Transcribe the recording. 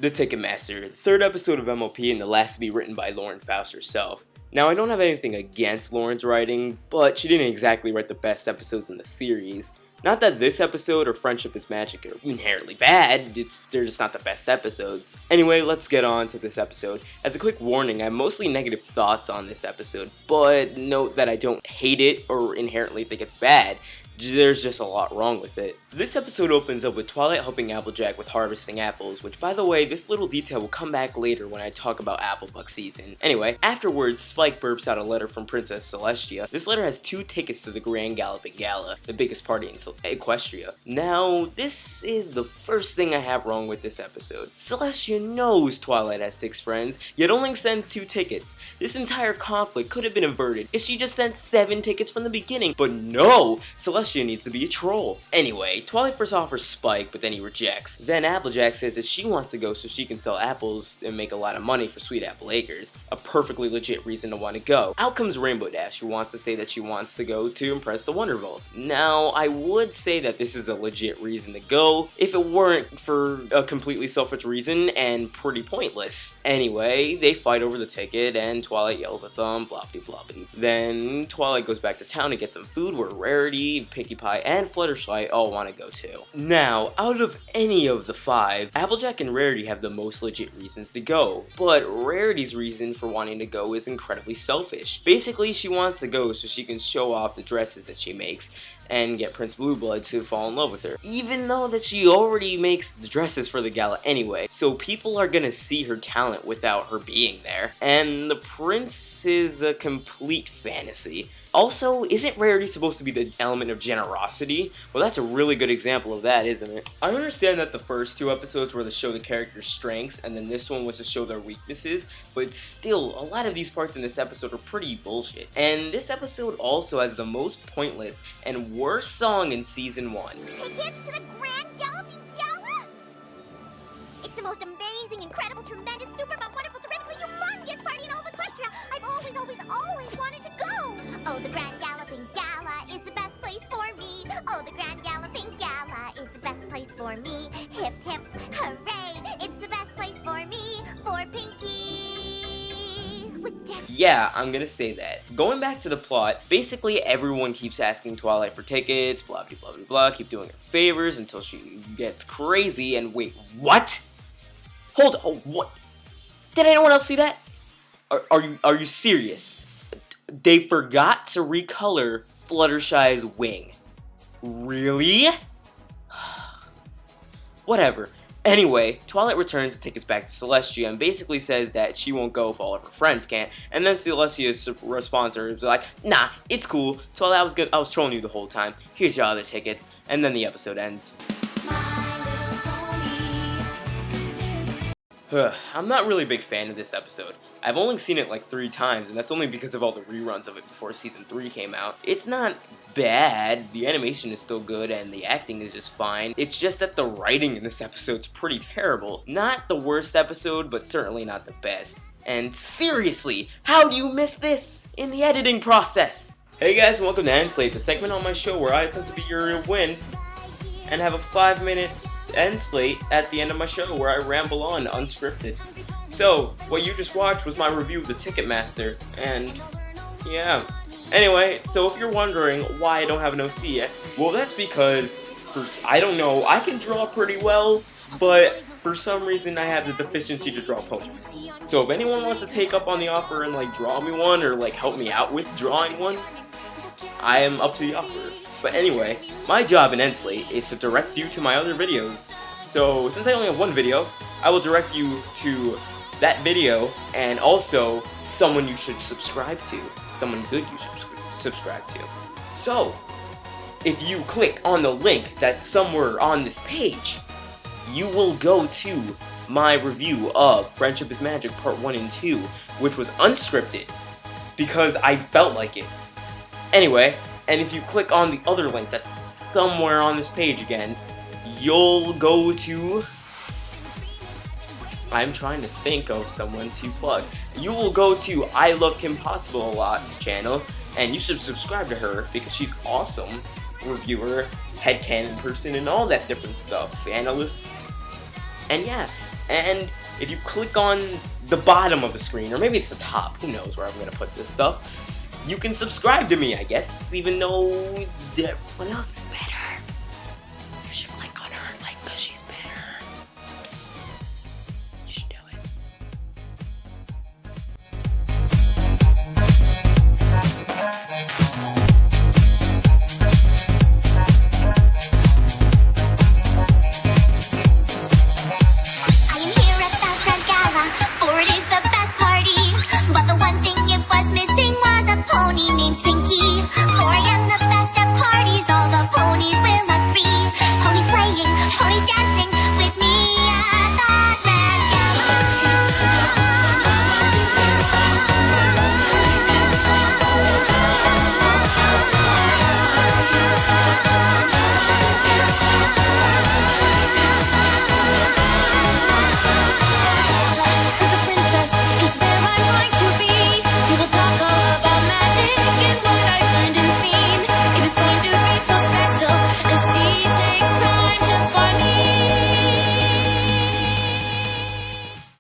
The Ticketmaster, the third episode of MLP and the last to be written by Lauren Faust herself. Now, I don't have anything against Lauren's writing, but she didn't exactly write the best episodes in the series. Not that this episode or Friendship is Magic are inherently bad, they're just not the best episodes. Anyway, let's get on to this episode. As a quick warning, I have mostly negative thoughts on this episode, but note that I don't hate it or inherently think it's bad. There's just a lot wrong with it. This episode opens up with Twilight helping Applejack with harvesting apples, which by the way, this little detail will come back later when I talk about Applebuck season. Anyway, afterwards, Spike burps out a letter from Princess Celestia. This letter has 2 tickets to the Grand Galloping Gala, the biggest party in Equestria. Now, this is the first thing I have wrong with this episode. Celestia knows Twilight has 6 friends, yet only sends 2 tickets. This entire conflict could have been averted if she just sent 7 tickets from the beginning, but no! Celestia needs to be a troll. Anyway, Twilight first offers Spike, but then he rejects. Then Applejack says that she wants to go so she can sell apples and make a lot of money for Sweet Apple Acres. A perfectly legit reason to want to go. Out comes Rainbow Dash, who wants to say that she wants to go to impress the Wonder Vaults. Now, I would say that this is a legit reason to go, if it weren't for a completely selfish reason and pretty pointless. Anyway, they fight over the ticket and Twilight yells at them, bloppity bloppity. Then Twilight goes back to town to get some food where Rarity, Pinkie Pie, and Fluttershy all want to go too. Now, out of any of the 5, Applejack and Rarity have the most legit reasons to go, but Rarity's reason for wanting to go is incredibly selfish. Basically, she wants to go so she can show off the dresses that she makes and get Prince Blueblood to fall in love with her, even though that she already makes the dresses for the gala anyway, so people are gonna see her talent without her being there, and the prince is a complete fantasy. Also, isn't Rarity supposed to be the element of generosity? Well, that's a really good example of that, isn't it? I understand that the first 2 episodes were to show the characters' strengths, and then this one was to show their weaknesses, but still, a lot of these parts in this episode are pretty bullshit. And this episode also has the most pointless and worst song in Season 1. Tickets to the Grand Galloping Gala? It's the most amazing, incredible, tremendous, super fun, wonderful, terrifically humongous party in all of Equestria. I've always wanted to go. Oh, the Grand Galloping Gala is the best place for me. Oh, the Grand Galloping Gala is the best place for me. Hip, hip, hooray. It's the best place for me, for Pinkie. Yeah, I'm gonna say that. Going back to the plot, basically everyone keeps asking Twilight for tickets, blah blah blah blah blah, keep doing her favors until she gets crazy and wait, what? Hold on, what? Did anyone else see that? Are you serious? They forgot to recolor Fluttershy's wing. Really? Whatever. Anyway, Twilight returns the tickets back to Celestia and basically says that she won't go if all of her friends can't. And then Celestia's response is like, nah, it's cool. Twilight, I was trolling you the whole time. Here's your other tickets. And then the episode ends. I'm not really a big fan of this episode. I've only seen it like 3 times, and that's only because of all the reruns of it before Season 3 came out. It's not bad, the animation is still good, and the acting is just fine. It's just that the writing in this episode's pretty terrible. Not the worst episode, but certainly not the best. And seriously, how do you miss this in the editing process? Hey guys, welcome to Endslate, the segment on my show where I attempt to be your wind and have a 5-minute end slate at the end of my show where I ramble on unscripted. So, what you just watched was my review of the Ticketmaster, and yeah. Anyway, so if you're wondering why I don't have an OC yet, well that's because, I don't know, I can draw pretty well, but for some reason I have the deficiency to draw ponies. So if anyone wants to take up on the offer and like draw me one or like help me out with drawing one, I am up to the offer. But anyway, my job in Endslate is to direct you to my other videos. So since I only have one video, I will direct you to that video and also someone you should subscribe to. Someone good you should subscribe to. So, if you click on the link that's somewhere on this page, you will go to my review of Friendship is Magic Part 1 and 2, which was unscripted, because I felt like it. Anyway, and if you click on the other link that's somewhere on this page again, you'll go to... I'm trying to think of someone to plug. You will go to I Love Kim Possible a Lot's channel, and you should subscribe to her because she's awesome. Reviewer, headcanon person, and all that different stuff. Analysts. And yeah, And if you click on the bottom of the screen, or maybe it's the top, who knows where I'm going to put this stuff, you can subscribe to me, I guess, even though everyone else is